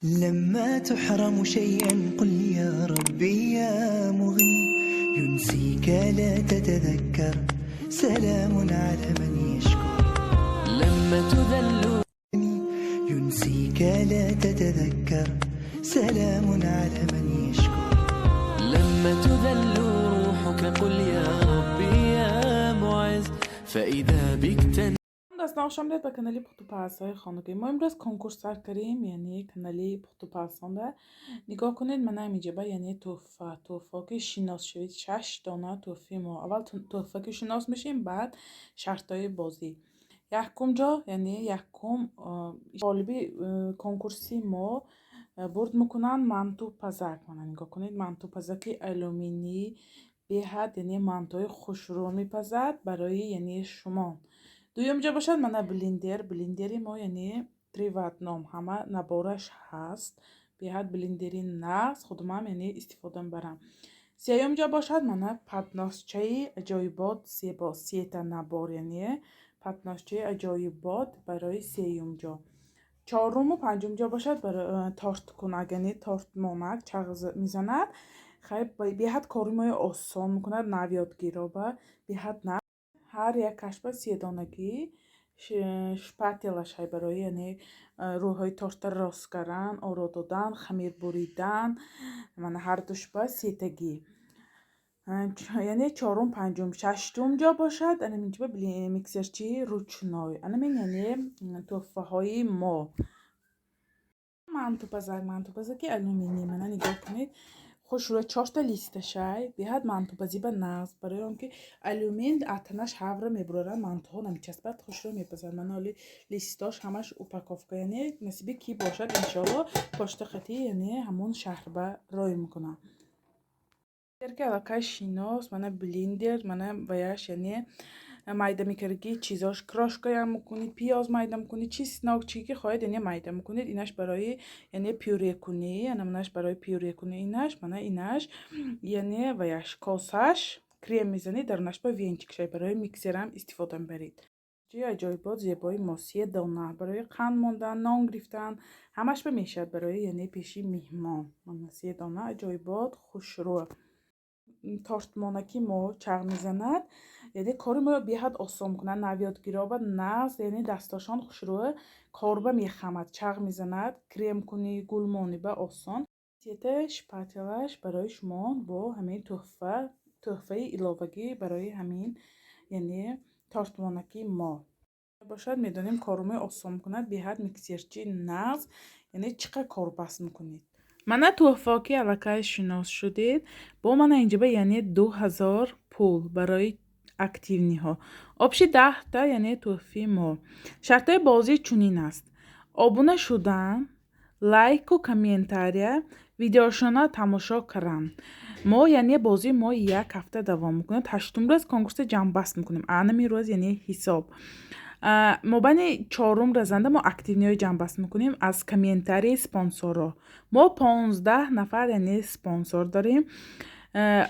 لما تحرم شيئا قل يا ربي يا مغني، ينسيك لا تتذكر، سلام على من يشكر. لما تذل ينسيك لا تتذكر، سلام على من يشكر. لما تذل روحك قل يا ربي يا معز، فإذا بك از ناشامدید به کانالی پختو پرسای خانگی. ما امروز کنکورس سر کردیم، یعنی کانالی پختو پرسانده. نگاه کنید من اینجا با یعنی توفه که شناس شوید 6 دانه توفه ما. اول توفه که شناس میشیم، بعد شرطای بازی. یکم جا یعنی یکم طالبی کنکورسی ما برد میکنن منتو پزک. من نگاه کنید منتو پزک الومینی به حد یعنی منتوی خوشرو میپزد برای یعنی شما. دوم جا باشد من بلندری ما یعنی 3 واتنام همه نبارش هست. به حد بلندری نقص خودم هم یعنی استفاده برم. سیوم جا باشد من پتناسچه عجایبات سیتا نبار یعنی پتناسچه عجایبات برای سیوم جا. چهارم و پنجم جا باشد برای تارت کنگ یعنی تارت مانک چغز میزند. خیلی به حد کاری ما آسان میکند نویادگیرا به حد نه. هر یک کشبه 3 دانگی شپاتلش های برای یعنی روهای تارت راست کردن، آرا دادن، خمیر بریدن. من هر دوش با 3 تگی یعنی 4م 5م 6م جا باشد. انا اینجا میکسرچی روچنای من یعنی توفه های ما منتو که الومینی من نگاه کنید خوش روی 4 تا لیستش های به حد منتو پزی به نقص برای آنکه الومین اتناش هفره میبرن منتو ها نمیچسبد خوش رو میپزن. من حالی لیستاش همش اوپاکوفکا یعنی نصیبی کی باشد انشالله پشت خطی یعنی همون شهر به رای میکنم. که علاقه شیناس من بلندر من ویش یعنی майда میکردی چیزاش کراش میکنید، پیاز майда میکنید، چی سناک چی که خواهید یعنی майда میکنید. اینش برای یعنی پیوره کنی، منش برای پیوره کنی اینش من اینش یعنی ویش کاسش کرم میزنید درنش با وینچکشای برای میکسرم استفاده برید. چی عجایبات زیبای ماسی دانه برای قند ماندن نان گرفتن همش به میشد برای یعنی پیشی میهمان. ماسی دانه عجایبات خوشرو تارت مانکی ما چغ میزند یعنی کاری ما به حد آسان میکنن نویادگیرا با ناز یعنی دستاشان خوشروه کاربه میخمد چغ میزند کرم کنی گلمانی با آسان. سیته شپاتلش برای شما با همین تحفه علاوگی برای همین یعنی تارت مانکی ما باشد. میدونیم کارمای آسان میکند به حد میکسرچی ناز یعنی چقدر کار بس میکنید. من تحفه که علاقه شناس شدید با من اینجا به یعنی 2000 پول برای اکتیونی ها آبشی 10 تا یعنی تحفه ما. شرطای بازی چونین است: آبونه شدن، لایک و کامنتاریا، ویدیوشانا تماشا کردن. ما یعنی بازی ما 1 هفته دوام میکنه. 8م روز کنکورس جنبست میکنیم. انمی روز یعنی حساب ما بین 4م رزنده ما اکتیونی های جنبست میکنیم از کامنتاری سپانسورا. ما 15 نفر یعنی سپانسور داریم.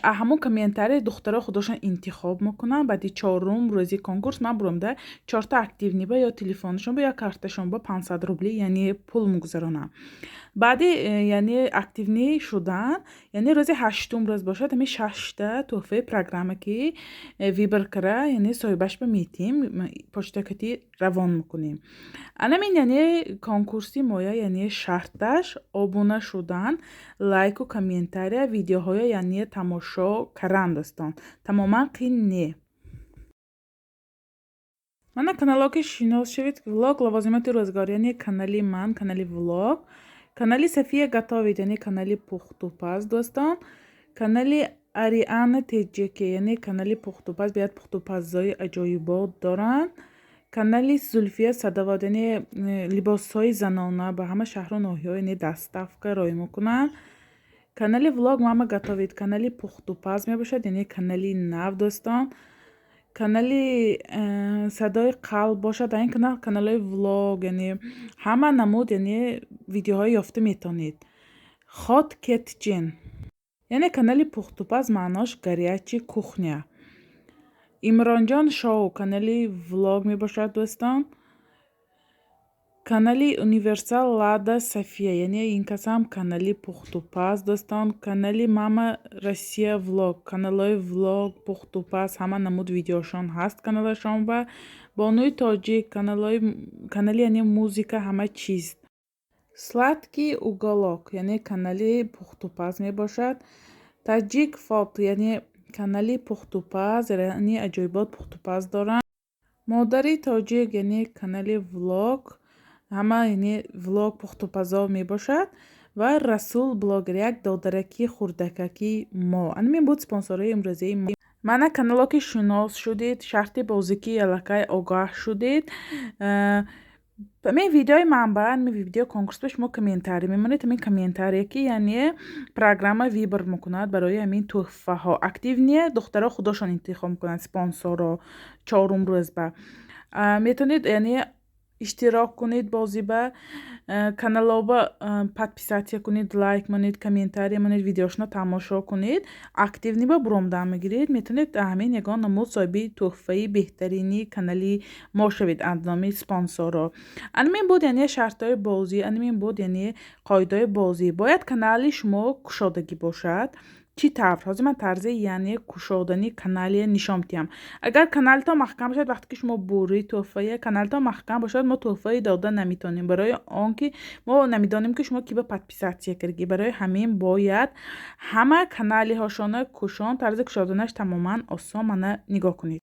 همون کامنتاری دخترها خودشون انتخاب میکنن. بعدی 4م روزی کنکورس من برم ده 4 تا اکتیونی با یا تلفنشون با یا کارتشون با 500 روبلی یعنی پول میگذارونم. بعدی یعنی اکتیونی شدن یعنی روز 8م روز باشد همین 6 تا تحفه پروگرامی که ویبر کرده یعنی صاحبش به میتیم پشت کتی روان میکنیم. انامین یعنی کنکورسی مویا یعنی شرطش آبونه شدن، لایک و کامنتاری ویدیوهای یعنی تماشا کردن دستان. تماما قین نه. من کانال که شناس شوید ولوگ لوازمات روزگار یعنی کانالی من کانالی ولوگ، کانالی صفیه گتاوید یعنی کانالی پختوپز دوستان، کانالی آریان تجیکی یعنی کانالی پختوپز بیاد پختوپزای عجایبات دارن، کانالی زولفیه صدوات یعنی لباسهای زنانه به همه شهر و ناحیه یعنی دستافکه رای میکنن. کانالی ولوگ ماما گتاوید کانالی پختوپز می باشد یعنی کانالی نو دوستان. کانالی صدای قلب باشد در این کانال کانال ولوگ یعنی همه نمود یعنی ویدیوهای یافته میتونید. خود کتچین یعنی کانالی پختوپز معناش گریاچی کوخنیا. عمران جان شو کانالی ولوگ می باشد دوستان. канали Универсал Лада София, яъне ин кас ҳам канали Пухтупаз достон, канали Мама Россия влог, каналҳои влог, Пухтупаз, ҳама намуд видеошон ҳаст каналашон ва Бонуи Тоҷик, канали яъне музика, ҳама чиз. Сладкий уголок, яъне канали Пухтупаз мебошад. Таҷик Фот, яъне канали Пухтупаз, яъне аҷоибот Пухтупаз доранд. Модари Тоҷик, яъне канали влог, ҳама яъне влог Пухтупазо мебошад. Ва Расул блогер, як додаракии хурдакакии мо. Анмен буд спонсории имрӯзаи мо. Мана канало ки шунос шудед, шарти бозики ялакай огаҳ шудед. Ҳамин видеои манбаъ, ҳамин видео конкурс ба шумо комментарий мемонед. Ҳамин комментарие ки яъне программа вибр мекунад барои ҳамин тӯҳфаҳо. Активне духтаро худошон интихоб мекунанд, спонсорро чорум рӯз ба. Метавонед яъне иштирок кунед бозӣ ба каналоба, подписатсия кунед, лайк монед, комментарий монед, видеошно тамошо кунед, активни ба буромдан мегиред. Метавонед ҳамин ягон намуд соҳиби тӯҳфаи беҳтарини канали мо шавед аз номи спонсорро. Анмен буд яъне шартҳои бозӣ, анмен буд яъне қоидаҳои бозӣ. Бояд канали шумо кушодагӣ бошад. Чӣ тавр? Ҳозир ман тарзи яъне кушодани канале нишон медиҳам. Агар каналтон маҳкам бошад, вақте ки шумо бурид тӯҳфае, каналтон маҳкам бошад, мо тӯҳфаи дода наметавонем, барои он ки мо намедонем ки шумо ки ба подписатсия кардагӣ. Барои ҳамин бояд ҳама каналиҳошона кушон, тарзи кушоданаш тамоман осон. Мана нигоҳ кунед.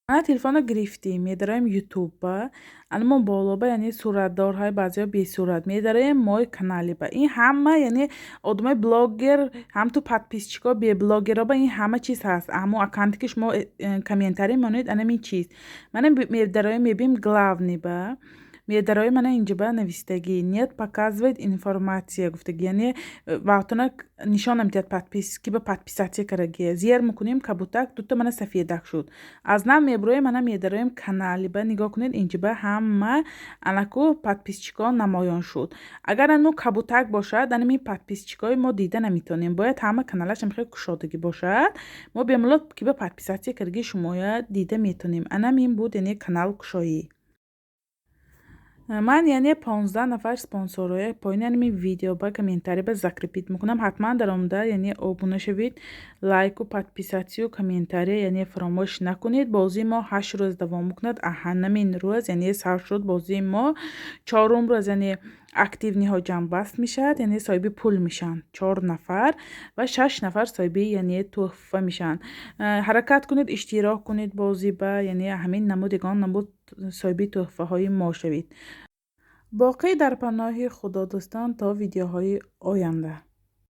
Мана телефонро гирифтем, медароем ютуба, анмо болоба яъне суратдорҳои баъзеҳо бесурат, медароем мои каналиба. Ин ҳама яъне одамои блогер, ҳам ту подписчико, беблогероба, ин ҳама чиз ҳаст. Ҳамон аккаунте ки шумо комментарий монед, анамин чиз. Мана медароем мебинем главниба. Медароем мана инҷоба навистагӣ. Нет показывает информация гуфтагӣ. Яъне вақтона нишон намедиҳад ки ба подписатсия кардагӣ. Зер мекунем кабутак, дута мана сафедак шуд. Аз нав меброем, мана медароем каналиба. Нигоҳ кунед, инҷоба ҳама анаку подписчикон намоён шуд. Агар ану кабутак бошад, анамин подписчикои мо дида наметавонем. Бояд ҳама каналаш хеле кушодагӣ бошад. Мо бемалол ки ба подписатсия кардагӣ шумоя дида метавонем. Анамин буд яъне канал кушоӣ. Ман яъне 15 нафар спонсорро поини ҳамин видео ба комментарий ба закрепит мекунам. ҳатман дар омада яъне обуна шавед, лайку, подписатсию, комментарий яъне фаромӯш накунед. Бозии мо 8 рӯз давом мекунад. Ҳамин рӯз яъне сар шуд бозии мо. Чорум рӯз яъне активниҳо ҷамъбаст мешавад, яъне соҳиби пул мешаванд 4 нафар ва 6 нафар соҳиби яъне тӯҳфа мешаванд. ҳаракат кунед, иштирок кунед бозӣ ба яъне ҳамин намуд ягон намуд соҳиби тӯҳфаҳои мо шавед. боқӣ дар паноҳи худо дӯстон, то видеоҳои оянда.